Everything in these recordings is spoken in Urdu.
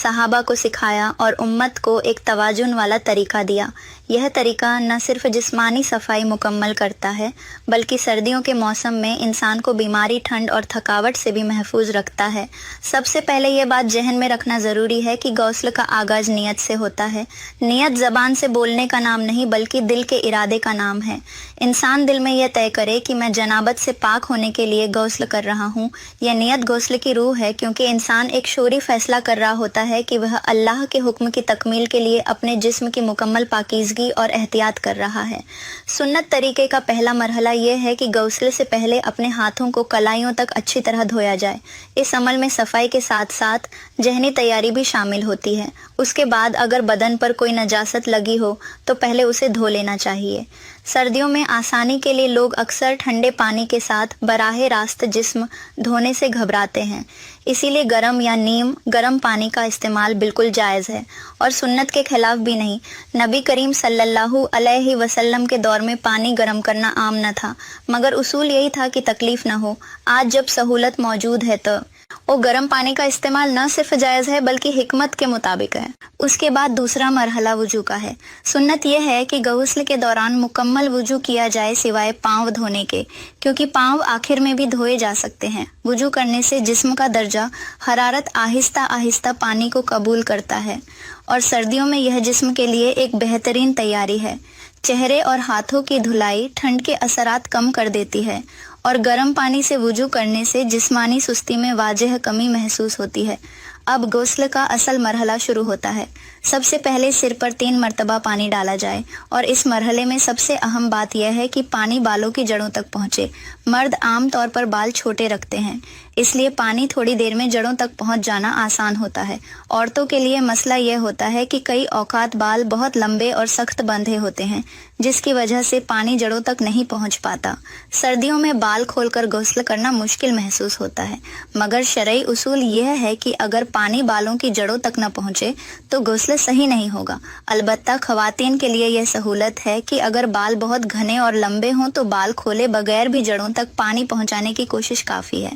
صحابہ کو سکھایا اور امت کو ایک توازن والا طریقہ دیا۔ یہ طریقہ نہ صرف جسمانی صفائی مکمل کرتا ہے بلکہ سردیوں کے موسم میں انسان کو بیماری، ٹھنڈ اور تھکاوٹ سے بھی محفوظ رکھتا ہے۔ سب سے پہلے یہ بات ذہن میں رکھنا ضروری ہے کہ غسل کا آغاز نیت سے ہوتا ہے۔ نیت زبان سے بولنے کا نام نہیں بلکہ دل کے ارادے کا نام ہے۔ انسان دل میں یہ طے کرے کہ میں جنابت سے پاک ہونے کے لیے غسل کر رہا ہوں۔ یہ نیت غسل کی روح ہے، کیونکہ انسان ایک شعوری فیصلہ کر رہا ہوتا ہے کہ وہ اللہ کے حکم کی تکمیل کے لیے اپنے جسم کی مکمل پاکیزگی اور احتیاط کر رہا ہے۔ سنت طریقے کا پہلا مرحلہ یہ ہے کہ غسل سے پہلے اپنے ہاتھوں کو کلائیوں تک اچھی طرح دھویا جائے۔ اس عمل میں صفائی کے ساتھ ساتھ ذہنی تیاری بھی شامل ہوتی ہے۔ اس کے بعد اگر بدن پر کوئی نجاست لگی ہو تو پہلے اسے دھو لینا چاہیے۔ سردیوں میں آسانی کے لیے لوگ اکثر ٹھنڈے پانی کے ساتھ براہ راست جسم دھونے سے گھبراتے ہیں، اسی لیے گرم یا نیم گرم پانی کا استعمال بالکل جائز ہے اور سنت کے خلاف بھی نہیں۔ نبی کریم صلی اللہ علیہ وسلم کے دور میں پانی گرم کرنا عام نہ تھا، مگر اصول یہی تھا کہ تکلیف نہ ہو۔ آج جب سہولت موجود ہے تو وہ گرم پانی کا استعمال نہ صرف جائز ہے بلکہ حکمت کے مطابق ہے۔ اس کے بعد دوسرا مرحلہ وضو کا ہے۔ سنت یہ ہے کہ غسل کے دوران مکمل وضو کیا جائے سوائے پاؤں دھونے کے، کیونکہ پاؤں آخر میں بھی دھوئے جا سکتے ہیں۔ وضو کرنے سے جسم کا درجہ حرارت آہستہ آہستہ پانی کو قبول کرتا ہے اور سردیوں میں یہ جسم کے لیے ایک بہترین تیاری ہے۔ چہرے اور ہاتھوں کی دھلائی ٹھنڈ کے اثرات کم کر دیتی ہے اور گرم پانی سے وضو کرنے سے جسمانی سستی میں واضح کمی محسوس ہوتی ہے۔ اب غسل کا اصل مرحلہ شروع ہوتا ہے۔ سب سے پہلے سر پر 3 مرتبہ پانی ڈالا جائے اور اس مرحلے میں سب سے اہم بات یہ ہے کہ پانی بالوں کی جڑوں تک پہنچے۔ مرد عام طور پر بال چھوٹے رکھتے ہیں، اس لیے پانی تھوڑی دیر میں جڑوں تک پہنچ جانا آسان ہوتا ہے۔ عورتوں کے لیے مسئلہ یہ ہوتا ہے کہ کئی اوقات بال بہت لمبے اور سخت بندھے ہوتے ہیں، جس کی وجہ سے پانی جڑوں تک نہیں پہنچ پاتا۔ سردیوں میں بال کھول کر غسل کرنا مشکل محسوس ہوتا ہے، مگر شرعی اصول یہ ہے کہ اگر پانی بالوں کی جڑوں تک نہ پہنچے تو غسل صحیح نہیں ہوگا۔ البتہ خواتین کے لیے یہ سہولت ہے کہ اگر بال بہت گھنے اور لمبے ہوں تو بال کھولے بغیر بھی جڑوں تک پانی پہنچانے کی کوشش کافی ہے،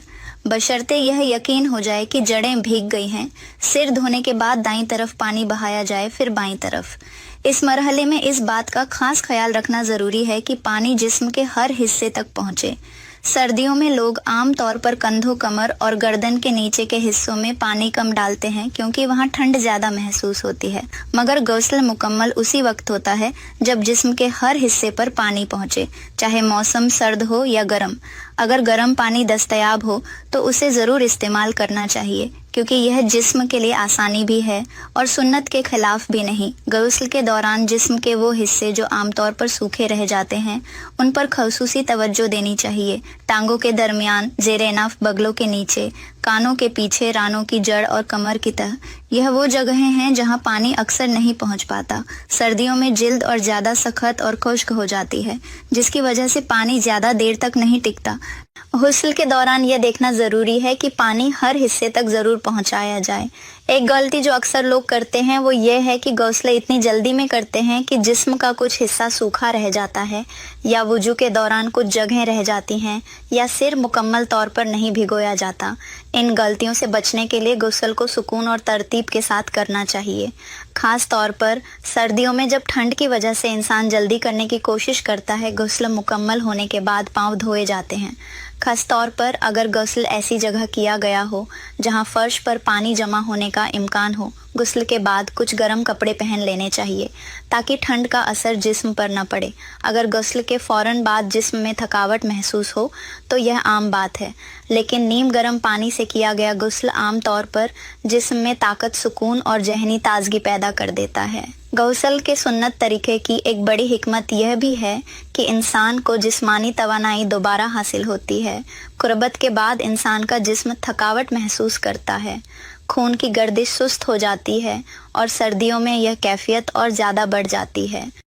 بشرطے یہ یقین ہو جائے کہ جڑیں بھیگ گئی ہیں۔ سر دھونے کے بعد دائیں طرف پانی بہایا جائے، پھر بائیں طرف۔ اس مرحلے میں اس بات کا خاص خیال رکھنا ضروری ہے کہ پانی جسم کے ہر حصے تک پہنچے۔ سردیوں میں لوگ عام طور پر کندھوں، کمر اور گردن کے نیچے کے حصوں میں پانی کم ڈالتے ہیں کیونکہ وہاں ٹھنڈ زیادہ محسوس ہوتی ہے، مگر غسل مکمل اسی وقت ہوتا ہے جب جسم کے ہر حصے پر پانی پہنچے، چاہے موسم سرد ہو یا گرم۔ اگر گرم پانی دستیاب ہو تو اسے ضرور استعمال کرنا چاہیے، کیونکہ یہ جسم کے لیے آسانی بھی ہے اور سنت کے خلاف بھی نہیں۔ غسل کے دوران جسم کے وہ حصے جو عام طور پر سوکھے رہ جاتے ہیں ان پر خصوصی توجہ دینی چاہیے۔ ٹانگوں کے درمیان، زیر انف، بغلوں کے نیچے، کانوں کے پیچھے، رانوں کی جڑ اور کمر کی تہ، یہ وہ جگہیں ہیں جہاں پانی اکثر نہیں پہنچ پاتا۔ سردیوں میں جلد اور زیادہ سخت اور خشک ہو جاتی ہے، جس کی وجہ سے پانی زیادہ دیر تک نہیں ٹکتا۔ غسل کے دوران یہ دیکھنا ضروری ہے کہ پانی ہر حصے تک ضرور پہنچایا جائے۔ ایک غلطی جو اکثر لوگ کرتے ہیں وہ یہ ہے کہ غسل اتنی جلدی میں کرتے ہیں کہ جسم کا کچھ حصہ سوکھا رہ جاتا ہے، یا وضو کے دوران کچھ جگہیں رہ جاتی ہیں، یا سر مکمل طور پر نہیں بھگویا جاتا۔ ان غلطیوں سے بچنے کے لیے غسل کو سکون اور ترتیب کے ساتھ کرنا چاہیے۔ خاص طور پر سردیوں میں جب ٹھنڈ کی وجہ سے انسان جلدی کرنے کی کوشش کرتا ہے، غسل مکمل ہونے کے بعد پاؤں دھوئے جاتے ہیں۔ خاص طور پر اگر غسل ایسی جگہ کیا گیا ہو جہاں فرش پر پانی جمع ہونے کا امکان ہو، غسل کے بعد کچھ گرم کپڑے پہن لینے چاہیے تاکہ ٹھنڈ کا اثر جسم پر نہ پڑے۔ اگر غسل کے فوراً بعد جسم میں تھکاوٹ محسوس ہو تو یہ عام بات ہے، لیکن نیم گرم پانی سے کیا گیا غسل عام طور پر جسم میں طاقت، سکون اور ذہنی تازگی پیدا کر دیتا ہے۔ غسل کے سنت طریقے کی ایک بڑی حکمت یہ بھی ہے کہ انسان کو جسمانی توانائی دوبارہ حاصل ہوتی ہے۔ قربت کے بعد انسان کا جسم تھکاوٹ محسوس کرتا ہے، خون کی گردش سست ہو جاتی ہے اور سردیوں میں یہ کیفیت اور زیادہ بڑھ جاتی ہے۔